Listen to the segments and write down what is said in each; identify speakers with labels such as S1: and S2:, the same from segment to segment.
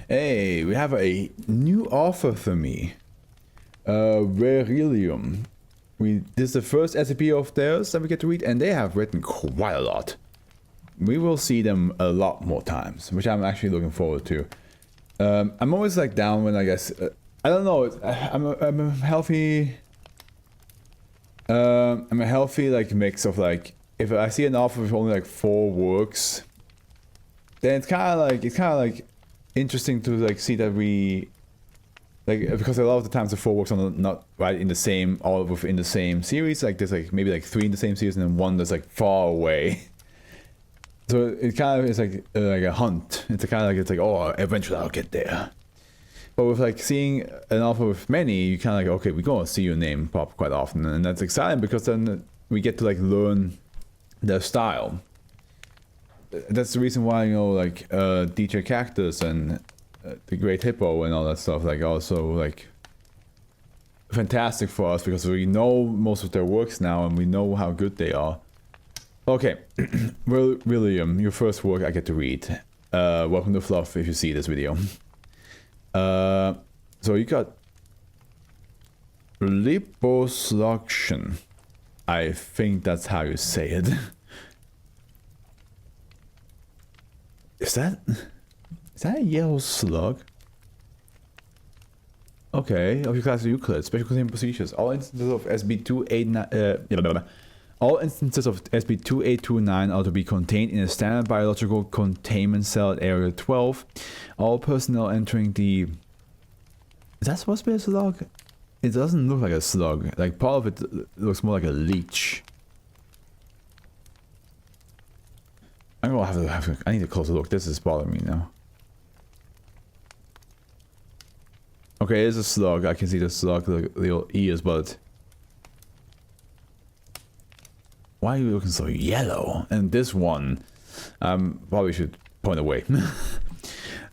S1: Hey, we have a new offer for me. Beryllium. This is the first SCP of theirs that we get to read, and they have written quite a lot. We will see them a lot more times, which I'm actually looking forward to. I'm always like down when I guess I don't know. I'm a healthy. I'm a healthy like mix of like if I see an offer with only like 4 works, then it's kind of like interesting to like see that we like because a lot of the times the 4 works are not right in the same all within the same series. Like there's like maybe like 3 in the same series and then 1 that's like far away. So it kind of is like a hunt. It's kind of like it's like oh eventually I'll get there. But with like seeing an offer with many, you kind of like okay we're gonna see your name pop quite often, and that's exciting because then we get to like learn their style. That's the reason why like DJ Cactus and the Great Hippo and all that stuff like also like fantastic for us because we know most of their works now and we know how good they are. Okay, William, your first work I get to read. Welcome to Fluff if you see this video. So you got Liposlugtion. I think that's how you say it. Is that a yellow slug? Okay, of your class of Euclid, special containment procedures. All instances of SB2829 are to be contained in a standard biological containment cell at Area 12. All personnel entering the... Is that supposed to be a slug? It doesn't look like a slug. Like part of it looks more like a leech. I'm gonna have to I need a closer look. This is bothering me now. Okay, it's a slug. I can see the slug little ears, but why are you looking so yellow? And this one, probably should point away.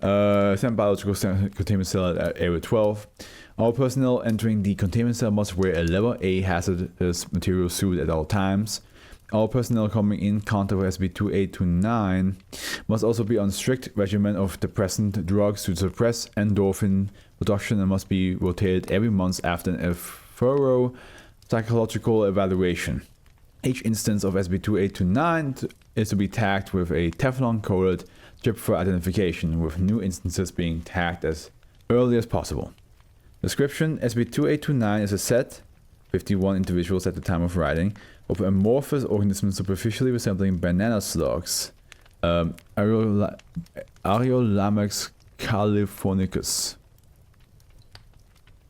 S1: Standard biological containment cell at Area 12. All personnel entering the containment cell must wear a level A hazardous material suit at all times. All personnel coming in contact with SB2829 must also be on strict regimen of depressant drugs to suppress endorphin production and must be rotated every month after a thorough psychological evaluation. Each instance of SB2829 is to be tagged with a Teflon-coated chip for identification, with new instances being tagged as early as possible. Description: SB2829 is a set, 51 individuals at the time of writing, of amorphous organisms superficially resembling banana slugs. Areolamex californicus.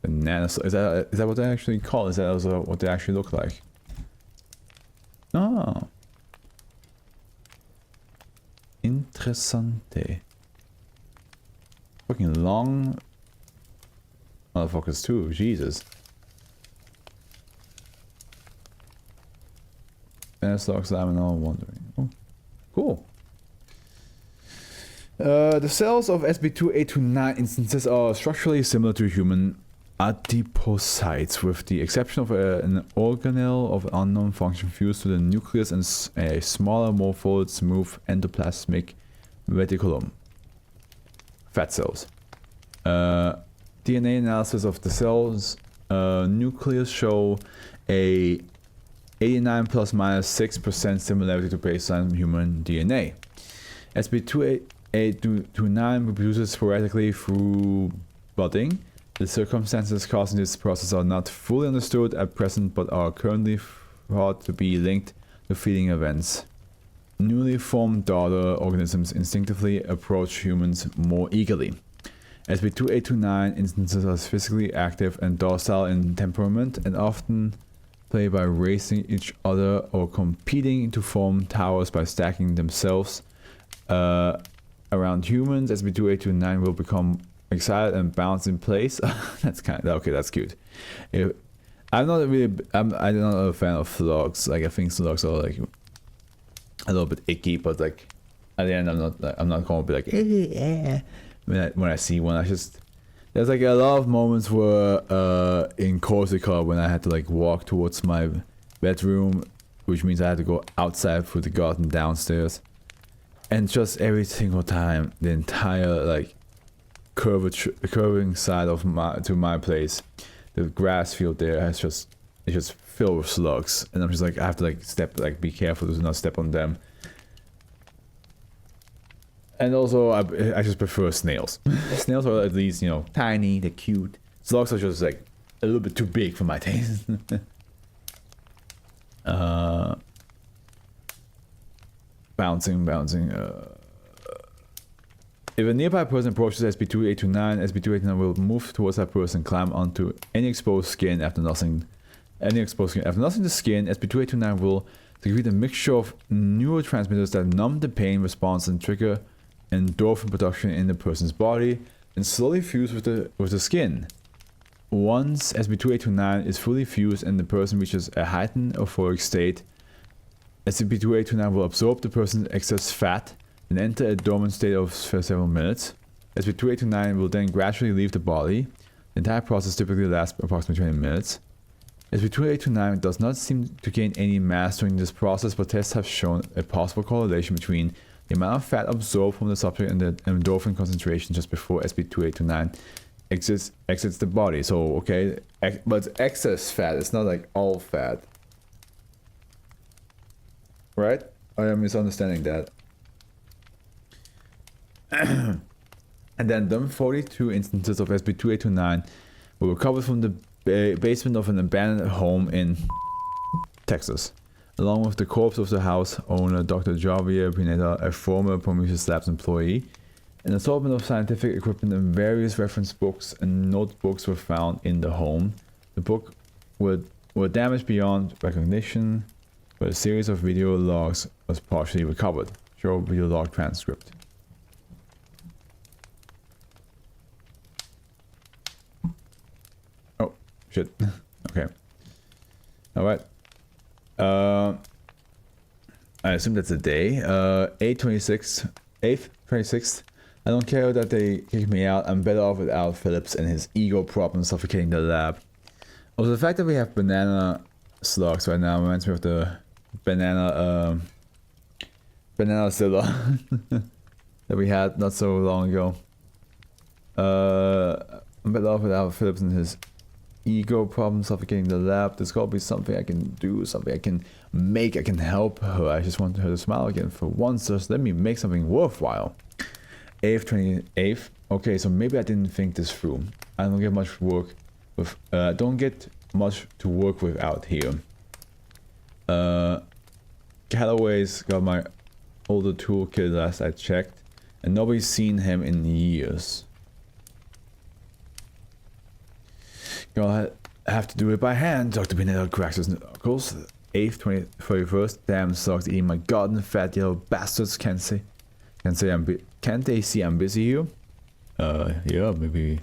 S1: Banana slug. Is that what they actually call it? Is that also what they actually look like? Oh. Interessante. Fucking long motherfuckers too, Jesus. Slugs, I'm now wondering. Oh, cool. The cells of SB2829 instances are structurally similar to human adipocytes, with the exception of an organelle of unknown function fused to the nucleus and a smaller, more folded, smooth endoplasmic reticulum. Fat cells. DNA analysis of the cells nucleus show a 89 plus minus 6% similarity to baseline human DNA. SB2829 reproduces sporadically through budding. The circumstances causing this process are not fully understood at present, but are currently thought to be linked to feeding events. Newly formed daughter organisms instinctively approach humans more eagerly. SB2829 instances are physically active and docile in temperament and often play by racing each other or competing to form towers by stacking themselves around humans. SB2829 will become excited and bounce in place. That's kind of okay. That's cute. I'm not a fan of slugs. Like I think slugs are like a little bit icky, but like at the end I'm not going to be like when I see one. There's like a lot of moments where in Corsica when I had to like walk towards my bedroom, which means I had to go outside through the garden downstairs, and just every single time the entire like curving side of my place. The grass field there it's just filled with slugs, and I'm just like, I have to like be careful to not step on them. And also I just prefer snails. Snails are at least, you know, tiny, they're cute. Slugs are just like a little bit too big for my taste. Bouncing. If a nearby person approaches SCP-2829, SCP-2829 will move towards that person, climb onto any exposed skin after nuzzling the skin. SCP-2829 will secrete a mixture of neurotransmitters that numb the pain response and trigger endorphin production in the person's body, and slowly fuse with the skin. Once SCP-2829 is fully fused and the person reaches a heightened euphoric state, SCP-2829 will absorb the person's excess fat and enter a dormant state for several minutes. SCP-2829 will then gradually leave the body. The entire process typically lasts approximately 20 minutes. SCP-2829 does not seem to gain any mass during this process, but tests have shown a possible correlation between the amount of fat absorbed from the subject and the endorphin concentration just before SCP-2829 exits the body. So, okay, but it's excess fat, it's not like all fat. Right? I am misunderstanding that. And then 42 instances of SCP-2829 were recovered from the basement of an abandoned home in Texas, along with the corpse of the house owner, Dr. Javier Pineda, a former Prometheus Labs employee. An assortment of scientific equipment and various reference books and notebooks were found in the home. The books were damaged beyond recognition, but a series of video logs was partially recovered. Show video log transcript. Oh, shit. Okay. Alright. I assume that's a day. 8/26. 8th, 26th. I don't care that they kicked me out. I'm better off without Phillips and his ego problem suffocating the lab. Also, the fact that we have banana slugs right now reminds me of the banana Zilla that we had not so long ago. I'm better off without Phillips and his ego problem suffocating the lab. There's gotta be something I can do, something I can make, I can help her. I just want her to smile again for once. Just let me make something worthwhile. 8th, 28th. Okay, so maybe I didn't think this through. I don't get much work with. Don't get much to work with out here. Callaway's got my older toolkit last I checked, and nobody's seen him in years. Gonna have to do it by hand. Dr. Pineda cracks his knuckles. 8th, 31st. Damn sucks eating my garden, fat yellow bastards. Can't they see I'm busy here? Yeah, maybe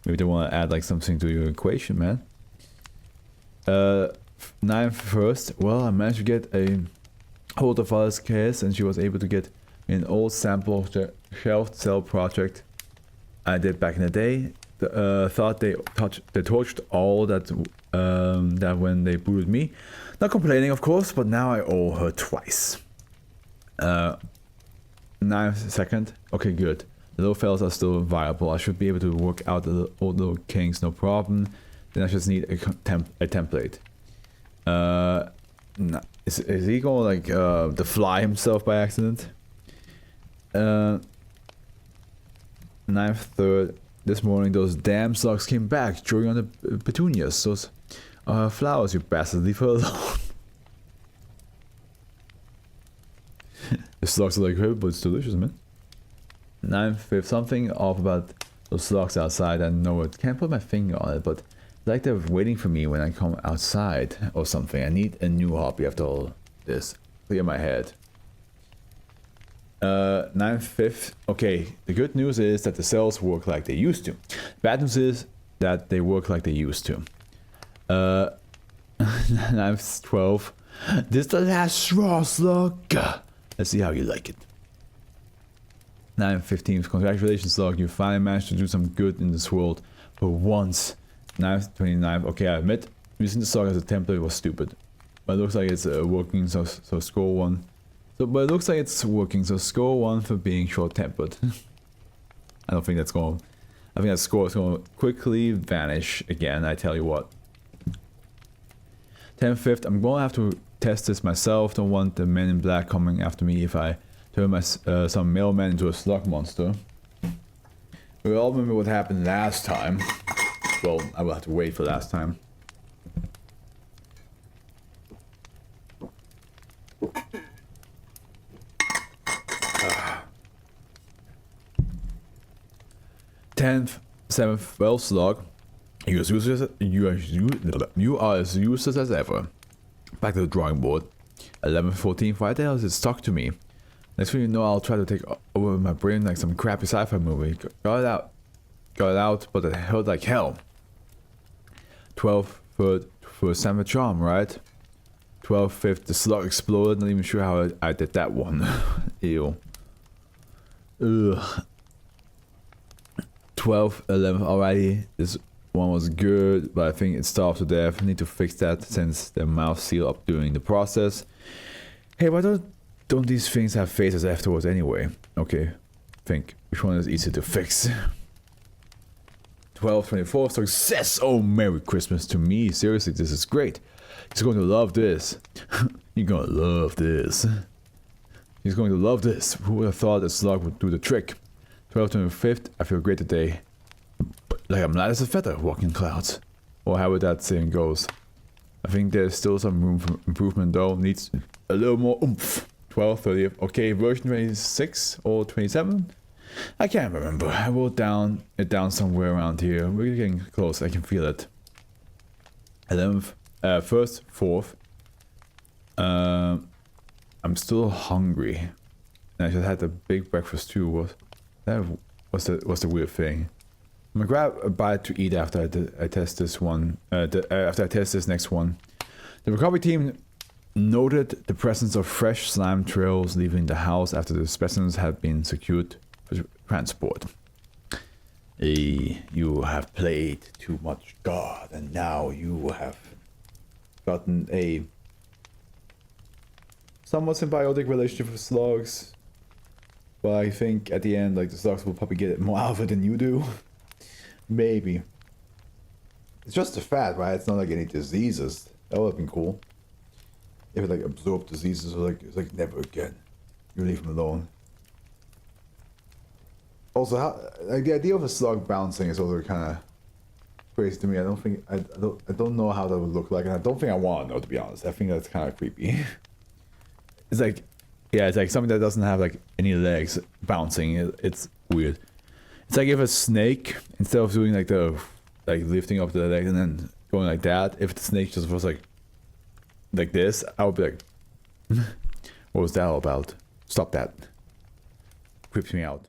S1: they want to add like something to your equation, man. 9th, 1st. Well, I managed to get a hold of Alice's case, and she was able to get an old sample of the shelved cell project I did back in the day. Thought they torched all that when they booted me. Not complaining, of course, but now I owe her twice. 9th, 2nd. Okay, good. The little fellas are still viable. I should be able to work out the old little kinks, no problem. Then I just need a template. Is he going like to fly himself by accident? 9th, 3rd. This morning, those damn slugs came back, chewing on the petunias. Those flowers, you bastard. Leave her alone. The slugs are like, hey, but it's delicious, man. 9th, 5th. Something off about those slugs outside. I know it. Can't put my finger on it, but like they're waiting for me when I come outside or something. I need a new hobby after all this. Clear my head. 9th, 5th. Okay, the good news is that the cells work like they used to. Bad news is that they work like they used to. 9th, 12th. This is the last straw, slug. Let's see how you like it. 9th, 15th. Congratulations, slug. You finally managed to do some good in this world for once. 9th, 29th. Okay, I admit, using the slug as a template was stupid. But it looks like it's working, so score 1. But it looks like it's working, so score 1 for being short-tempered. I don't think that's going to I think that score is going to quickly vanish again, I tell you what. 10/5, I'm going to have to test this myself. Don't want the men in black coming after me if I turn my some mailman into a slug monster. We all remember what happened last time. Well, I will have to wait for last time. Tenth, 7th, well slug. You are as useless as ever. Back to the drawing board. 11th, 14th, why the hell is it stuck to me? Next thing you know, I'll try to take over my brain like some crappy sci-fi movie. Got it out, but it hurt like hell. 12th, 3rd, first time a charm, right? 12th, 5th, the slug exploded. Not even sure how I did that one. Ew. Ugh. 12th, 11th, alrighty. This one was good, but I think it starved to death. I need to fix that since the mouth sealed up during the process. Hey, why don't these things have faces afterwards anyway? Okay, think. Which one is easy to fix? 12, 24, success! Oh, Merry Christmas to me. Seriously, this is great. He's going to love this. You're gonna love this. He's going to love this. Who would have thought a slug would do the trick? 12th, 25th, I feel great today. Like I'm light as a feather walking clouds. Or however that saying goes. I think there's still some room for improvement though. Needs a little more oomph. 12th, 30th. Okay, version 26 or 27? I can't remember. I wrote it down somewhere around here. We're getting close. I can feel it. 11th, 1st, 4th. I'm still hungry. And I just had a big breakfast too. That was the weird thing. I'm gonna grab a bite to eat after I test this one. After I test this next one. The recovery team noted the presence of fresh slime trails leaving the house after the specimens had been secured for transport. You have played too much God, and now you have gotten a somewhat symbiotic relationship with slugs. But I think at the end, like, the slugs will probably get more out of it than you do. Maybe. It's just the fat, right? It's not like any diseases. That would have been cool. If it like absorbed diseases, or like it's like never again. You leave them alone. Also, how like the idea of a slug bouncing is also kind of crazy to me. I don't know how that would look like, and I don't think I want to know, to be honest. I think that's kind of creepy. It's like, yeah, it's like something that doesn't have like any legs bouncing. It's weird. It's like if a snake, instead of doing like the lifting up the leg and then going like that, if the snake just was like this, I would be like, what was that all about? Stop that. Creeps me out.